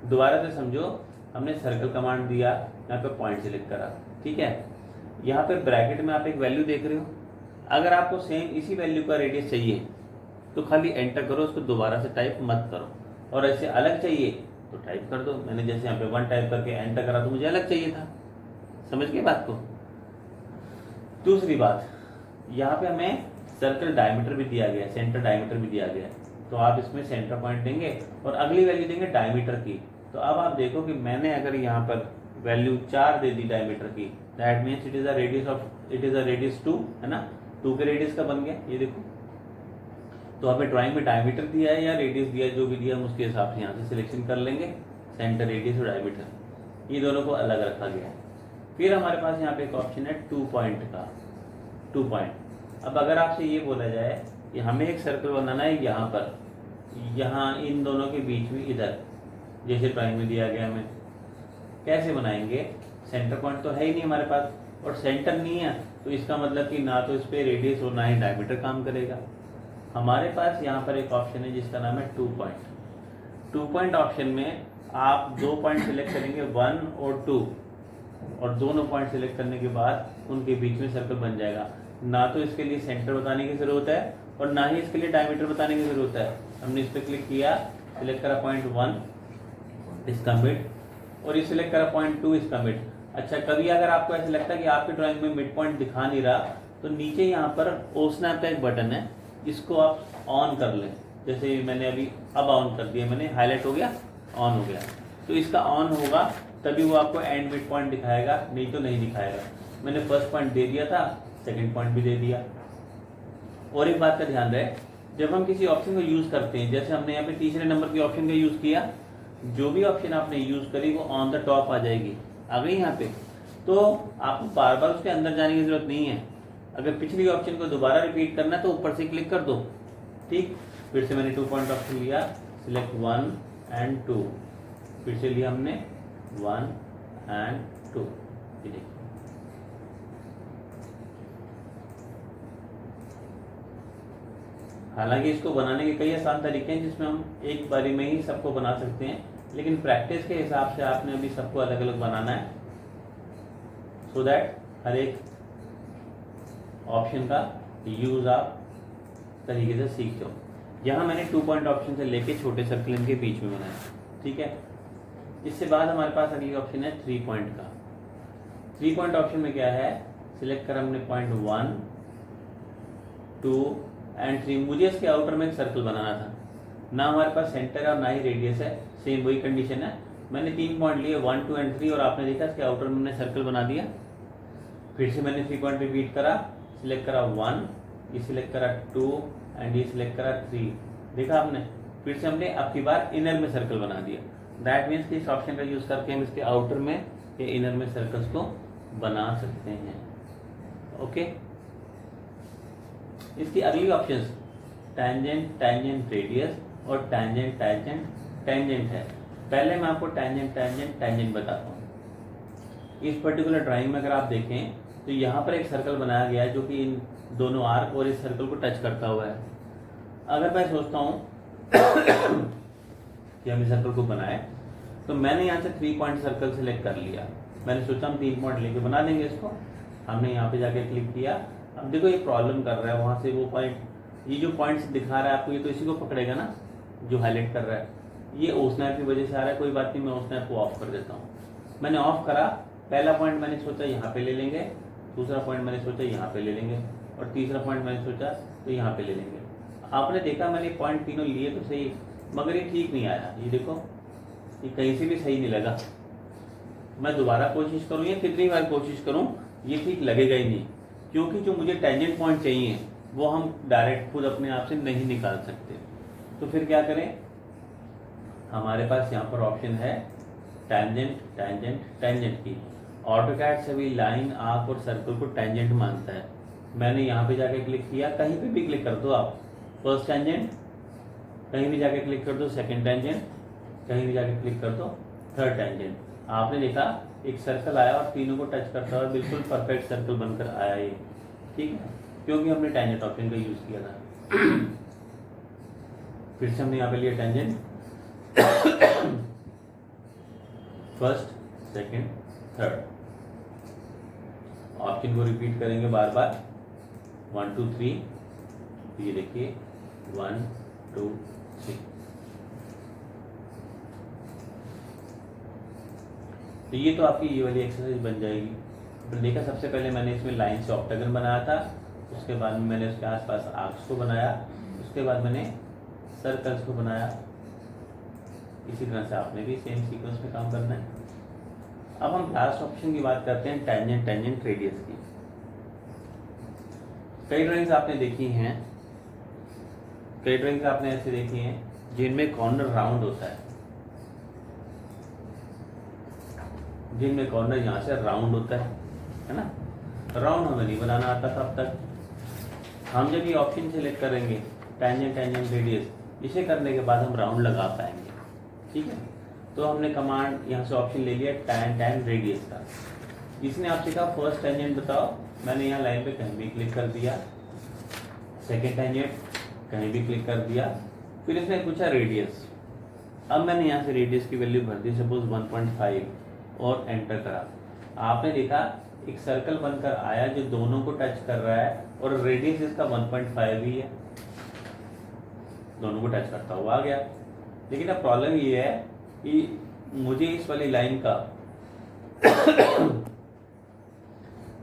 दोबारा से समझो, हमने सर्कल कमांड दिया, यहाँ पे पॉइंट सिलेक्ट करा, ठीक है। यहाँ पे ब्रैकेट में आप एक वैल्यू देख रहे हो, अगर आपको सेम इसी वैल्यू का रेडियस चाहिए तो खाली एंटर करो, उसको दोबारा से टाइप मत करो। और ऐसे अलग चाहिए तो टाइप कर दो। मैंने जैसे यहाँ पे 1 टाइप करके एंटर करा तो मुझे अलग चाहिए था। समझ गए बात को। दूसरी बात, यहाँ पे हमें सर्कल डायमीटर भी दिया गया है, सेंटर डायमीटर भी दिया गया है, तो आप इसमें सेंटर पॉइंट देंगे और अगली वैल्यू देंगे डायमीटर की। तो अब आप देखो कि मैंने अगर यहाँ पर वैल्यू 4 दे दी डायमीटर की, that means it is a radius 2, है ना, 2 के रेडियस का बन गया, ये देखो। तो हमें ड्राइंग में डायमीटर दिया है या रेडियस दिया है, जो भी दिया हम उसके हिसाब से यहाँ से सिलेक्शन कर लेंगे, सेंटर, रेडियस और डायमीटर, ये दोनों को अलग रखा गया है। फिर हमारे पास यहाँ पे एक ऑप्शन है 2 पॉइंट का, 2 पॉइंट। अब अगर आपसे ये बोला जाए कि हमें एक सर्कल बनाना है यहाँ पर, यहाँ इन दोनों के बीच में इधर, जैसे ड्राइंग में दिया गया, हमें कैसे बनाएंगे? सेंटर पॉइंट तो है ही नहीं हमारे पास, और सेंटर नहीं है, तो इसका मतलब कि ना तो इस पर रेडियस और ना ही डायमीटर काम करेगा। हमारे पास यहाँ पर एक ऑप्शन है जिसका नाम है 2 पॉइंट। 2 पॉइंट ऑप्शन में आप 2 पॉइंट सिलेक्ट करेंगे, 1 और 2, और दोनों पॉइंट सिलेक्ट करने के बाद उनके बीच में सर्कल बन जाएगा। ना तो इसके लिए सेंटर बताने की जरूरत है और ना ही इसके लिए डायमीटर बताने की जरूरत है। हमने इस पर क्लिक किया, सिलेक्ट करा पॉइंट 1 इसका मिड, और ये सिलेक्ट करा पॉइंट 2 इसका मिड। अच्छा, कभी अगर आपको ऐसा लगता है कि आपकी ड्राइंग में मिड पॉइंट दिखा नहीं रहा, तो नीचे यहाँ पर ओ स्नैप का एक बटन है, इसको आप ऑन कर लें। जैसे मैंने अभी अब ऑन कर दिया, मैंने हाईलाइट हो गया, ऑन हो गया। तो इसका ऑन होगा तभी वो आपको एंड मिड पॉइंट दिखाएगा, नहीं तो नहीं दिखाएगा। मैंने फर्स्ट पॉइंट दे दिया था, सेकंड पॉइंट भी दे दिया। और एक बात का ध्यान रहे, जब हम किसी ऑप्शन को यूज करते हैं, जैसे हमने यहाँ पे तीसरे नंबर के ऑप्शन का यूज किया, जो भी ऑप्शन आपने यूज करी वो ऑन द टॉप आ जाएगी, आ गई यहाँ पे। तो आपको बार बार उसके अंदर जाने की जरूरत नहीं है। अगर पिछली ऑप्शन को दोबारा रिपीट करना है तो ऊपर से क्लिक कर दो, ठीक। फिर से मैंने 2 पॉइंट ऑप्शन लिया, सिलेक्ट 1 एंड 2, फिर से लिया हमने 1 एंड 2, ये देखिए। हालांकि इसको बनाने के कई आसान तरीके हैं जिसमें हम एक बारी में ही सबको बना सकते हैं, लेकिन प्रैक्टिस के हिसाब से आपने अभी सबको अलग अलग बनाना है, सो दैट हर एक ऑप्शन का यूज आप तरीके से सीख जाओ। यहाँ मैंने 2 पॉइंट ऑप्शन से लेके छोटे सर्कल इनके बीच में बनाया, ठीक है। इससे बाद हमारे पास अगली ऑप्शन है 3 पॉइंट का। 3 पॉइंट ऑप्शन में क्या है, सिलेक्ट कर हमने पॉइंट 1, 2 एंड 3। मुझे इसके आउटर में एक सर्कल बनाना था, ना हमारे पास सेंटर है और ना ही रेडियस है, सेम वही कंडीशन है। मैंने 3 पॉइंट लिए, 1, 2 एंड 3, और आपने देखा इसके आउटर में मैंने सर्कल बना दिया। फिर से मैंने 3 पॉइंट रिपीट करा, सिलेक्ट करा 1, ये सिलेक्ट करा 2 एंड ये सिलेक्ट करा 3, देखा आपने। फिर से हमने अब की बार इनर में सर्कल बना दिया। दैट मीन्स कि इस ऑप्शन का यूज करके हम इसके आउटर में या इनर में सर्कल्स को बना सकते हैं, ओके। इसकी अगली ऑप्शंस टैंजेंट, टैंजेंट रेडियस और टैंजेंट, टैंजेंट, टैंजेंट है। पहले मैं आपको टैंजेंट, टैंजेंट, टैंजेंट बताता हूँ। इस पर्टिकुलर ड्राइंग में अगर आप देखें तो यहाँ पर एक सर्कल बनाया गया है जो कि इन दोनों आर्क और इस सर्कल को टच करता हुआ है। अगर मैं सोचता हूँ कि हम इस सर्कल को बनाए, तो मैंने यहाँ से 3 पॉइंट सर्कल सेलेक्ट कर लिया। मैंने सोचा हम 3 पॉइंट लेके बना देंगे इसको। हमने यहाँ पे जाके क्लिक किया। अब देखो ये प्रॉब्लम कर रहा है, वहाँ से वो पॉइंट, ये जो पॉइंट्स दिखा रहा है आपको, ये तो इसी को पकड़ेगा ना जो हाईलाइट कर रहा है। ये ओ स्नैप की वजह से आ रहा है, कोई बात नहीं, मैं ओ स्नैप को ऑफ कर देता हूँ। मैंने ऑफ करा, पहला पॉइंट मैंने सोचा यहाँ पे ले लेंगे, दूसरा पॉइंट मैंने सोचा यहाँ पे ले लेंगे, और तीसरा पॉइंट मैंने सोचा तो यहाँ पे ले लेंगे। आपने देखा मैंने पॉइंट तीनों लिए तो सही, मगर ये ठीक नहीं आया। ये देखो, ये कहीं से भी सही नहीं लगा। मैं दोबारा कोशिश करूँ या कितनी बार कोशिश करूँ, ये ठीक लगेगा ही नहीं, क्योंकि जो मुझे टैंजेंट पॉइंट चाहिए वो हम डायरेक्ट खुद अपने आप से नहीं निकाल सकते। तो फिर क्या करें, हमारे पास यहाँ पर ऑप्शन है टैंजेंट, टैंजेंट, टैंजेंट की। ऑटोकैड सभी लाइन, आर्क और सर्कल को टैंजेंट मानता है। मैंने यहाँ पे जाके क्लिक किया, कहीं पे भी क्लिक कर दो आप, फर्स्ट टैंजेंट, कहीं भी जाके क्लिक कर दो सेकंड टैंजेंट, कहीं भी जाके क्लिक कर दो थर्ड टैंजेंट। आपने देखा एक सर्कल आया और तीनों को टच करता हुआ बिल्कुल परफेक्ट सर्कल बनकर आया ये, ठीक है, क्योंकि हमने टैंजेंट ऑप्शन का यूज किया था। फिर से हमने यहाँ पे लिया tangent first, second, third. Option को रिपीट करेंगे बार बार, 1 2 3। ये देखिए 1 2 3। तो ये तो आपकी ये वाली एक्सरसाइज बन जाएगी। तो देखा, सबसे पहले मैंने इसमें लाइन से ऑक्टागन बनाया था, उसके बाद में मैंने उसके आसपास आर्क्स को बनाया, उसके बाद मैंने सर्कल्स को बनाया। इसी तरह से आपने भी सेम सीक्वेंस में काम करना है। अब हम लास्ट ऑप्शन की बात करते हैं, टेंजेंट, टेंजेंट रेडियस की। कई ड्राइंग्स आपने देखी हैं, कई ड्राइंग्स आपने ऐसे देखी हैं जिनमें कॉर्नर राउंड होता है, जिनमें कॉर्नर यहाँ से राउंड होता है ना। राउंड हमें नहीं बनाना आता था अब तक। हम जब ये ऑप्शन सेलेक्ट करेंगे टेंजेंट, टेंजेंट रेडियस, इसे करने के बाद हम राउंड लगा पाएंगे। ठीक है, तो हमने कमांड यहाँ से ऑप्शन ले लिया टैन टैन रेडियस का। इसने आपसे कहा फर्स्ट टेंजेंट बताओ, मैंने यहाँ लाइन पे कहीं भी क्लिक कर दिया। सेकेंड टेंजेंट कहीं भी क्लिक कर दिया। फिर इसने पूछा रेडियस। अब मैंने यहाँ से रेडियस की वैल्यू भर दी, सपोज 1.5 और एंटर करा। आपने देखा एक सर्कल बनकर आया जो दोनों को टच कर रहा है और रेडियस इसका 1.5 ही है, दोनों को टच करता हुआ आ गया। लेकिन अब प्रॉब्लम ये है कि मुझे इस वाली लाइन का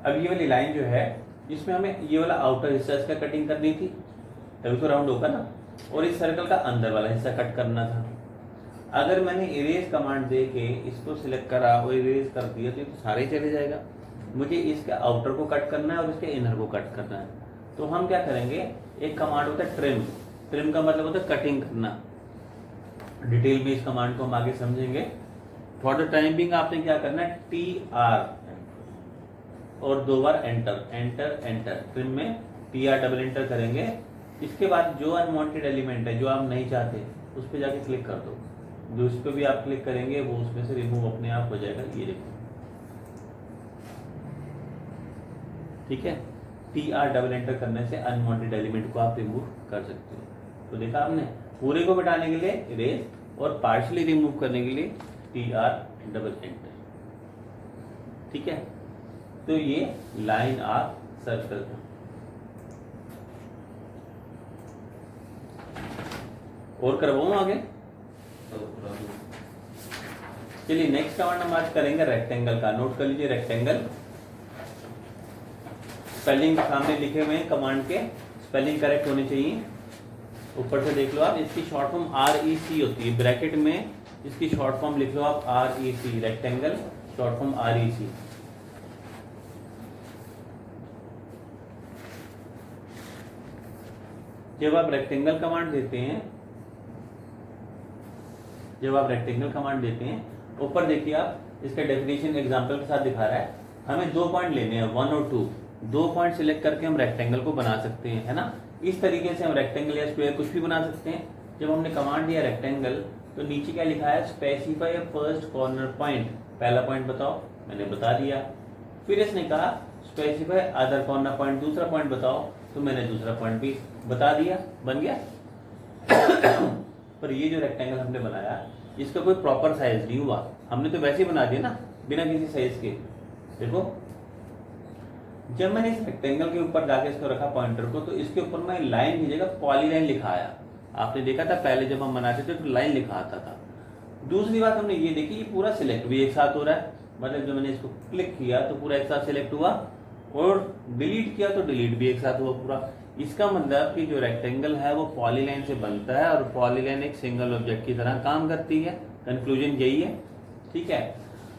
अब ये वाली लाइन जो है इसमें हमें ये वाला आउटर हिस्सा इसका कटिंग करनी थी, तभी तो राउंड होगा ना, और इस सर्कल का अंदर वाला हिस्सा कट करना था। अगर मैंने इरेज कमांड दे के इसको सिलेक्ट करा और इरेज कर दिया तो ये तो सारे ही चले जाएगा। मुझे इसके आउटर को कट करना है और इसके इनर को कट करना है। तो हम क्या करेंगे, एक कमांड होता है ट्रिम। ट्रिम का मतलब होता है कटिंग करना। डिटेल में इस कमांड को हम आगे समझेंगे। फॉर द टाइम बिंग आपने क्या करना है, TR और 2 बार एंटर एंटर एंटर। ट्रिम में TR डबल एंटर करेंगे। इसके बाद जो अनवांटेड एलिमेंट है जो आप नहीं चाहते उस पर जाके क्लिक कर दो। जो उस पर भी आप क्लिक करेंगे वो उसमें से रिमूव अपने आप हो जाएगा। ये देखो, ठीक है। TR डबल एंटर करने से अनवांटेड एलिमेंट को आप रिमूव कर सकते हो। तो देखा आपने, पूरे को मिटाने के लिए इरेज और पार्शियली रिमूव करने के लिए TR डबल एंटर। ठीक है, तो ये लाइन आर्क सर्कल था। और करवाऊं आगे? चलिए नेक्स्ट कमांड हम आज करेंगे रेक्टेंगल का। नोट कर लीजिए रेक्टेंगल। स्पेलिंग सामने लिखे हुए हैं, कमांड के स्पेलिंग करेक्ट होनी चाहिए। ऊपर से देख लो आप, इसकी शॉर्ट फॉर्म REC होती है। ब्रैकेट में इसकी शॉर्ट फॉर्म लिख लो आप REC, rectangle short form REC। जब आप रेक्टेंगल कमांड देते हैं, जब आप रेक्टेंगल कमांड देते हैं, ऊपर देखिए आप, इसका डेफिनेशन एग्जांपल के साथ दिखा रहा है। हमें 2 पॉइंट लेने हैं, 1 और 2। 2 पॉइंट सिलेक्ट करके हम रेक्टेंगल को बना सकते हैं, है ना। इस तरीके से हम रेक्टेंगल या स्क्वायर कुछ भी बना सकते हैं। जब हमने कमांड दिया रेक्टेंगल, तो नीचे क्या लिखा है, स्पेसिफाई फर्स्ट कॉर्नर पॉइंट। पहला पॉइंट बताओ, मैंने बता दिया। फिर इसने कहा स्पेसिफाई अदर कॉर्नर पॉइंट, दूसरा पॉइंट बताओ, तो मैंने दूसरा पॉइंट भी बता दिया, बन गया। पर ये जो रेक्टेंगल हमने बनाया इसका कोई प्रॉपर साइज नहीं हुआ, हमने तो वैसे ही बना दिया ना, बिना किसी साइज के। देखो, जब मैंने इस रेक्टेंगल के ऊपर जाके इसको रखा पॉइंटर को, तो इसके ऊपर मैं लाइन की जगह पॉलीलाइन लिखा आया। आपने देखा था पहले जब हम बनाते थे तो लाइन लिखा आता था। दूसरी बात हमने ये देखी, ये पूरा सिलेक्ट भी एक साथ हो रहा है। मतलब जब मैंने इसको क्लिक किया तो पूरा एक साथ सिलेक्ट हुआ, और डिलीट किया तो डिलीट भी एक साथ हुआ पूरा। इसका मतलब कि जो रेक्टेंगल है वो पॉलीलाइन से बनता है, और पॉलीलाइन एक सिंगल ऑब्जेक्ट की तरह काम करती है। कंक्लूजन यही है, ठीक है।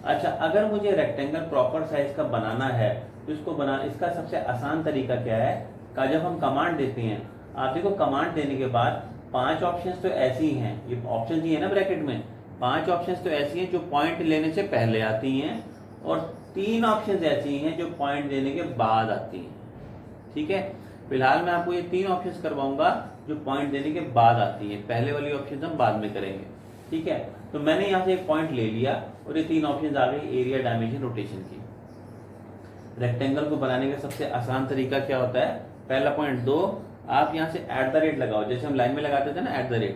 अच्छा, अगर मुझे रेक्टेंगल प्रॉपर साइज का बनाना है तो इसका सबसे आसान तरीका क्या है, का जब हम कमांड देते हैं, आप देखो कमांड देने के बाद 5 ऑप्शंस तो ऐसी हैं, ये ऑप्शंस ही है ना ब्रैकेट में, 5 ऑप्शंस तो ऐसी हैं जो पॉइंट लेने से पहले आती हैं, और 3 ऑप्शंस ऐसी हैं जो पॉइंट देने के बाद आती हैं। ठीक है, फिलहाल मैं आपको ये 3 ऑप्शंस करवाऊंगा जो पॉइंट देने के बाद आती हैं। पहले वाली ऑप्शन हम बाद में करेंगे, ठीक है। तो मैंने यहाँ से एक पॉइंट ले लिया और ये 3 ऑप्शंस आ गई एरिया, डायमेंशन, रोटेशन की। रेक्टेंगल को बनाने का सबसे आसान तरीका क्या होता है, पहला पॉइंट 2, आप यहाँ से @ लगाओ, जैसे हम लाइन में लगाते थे ना @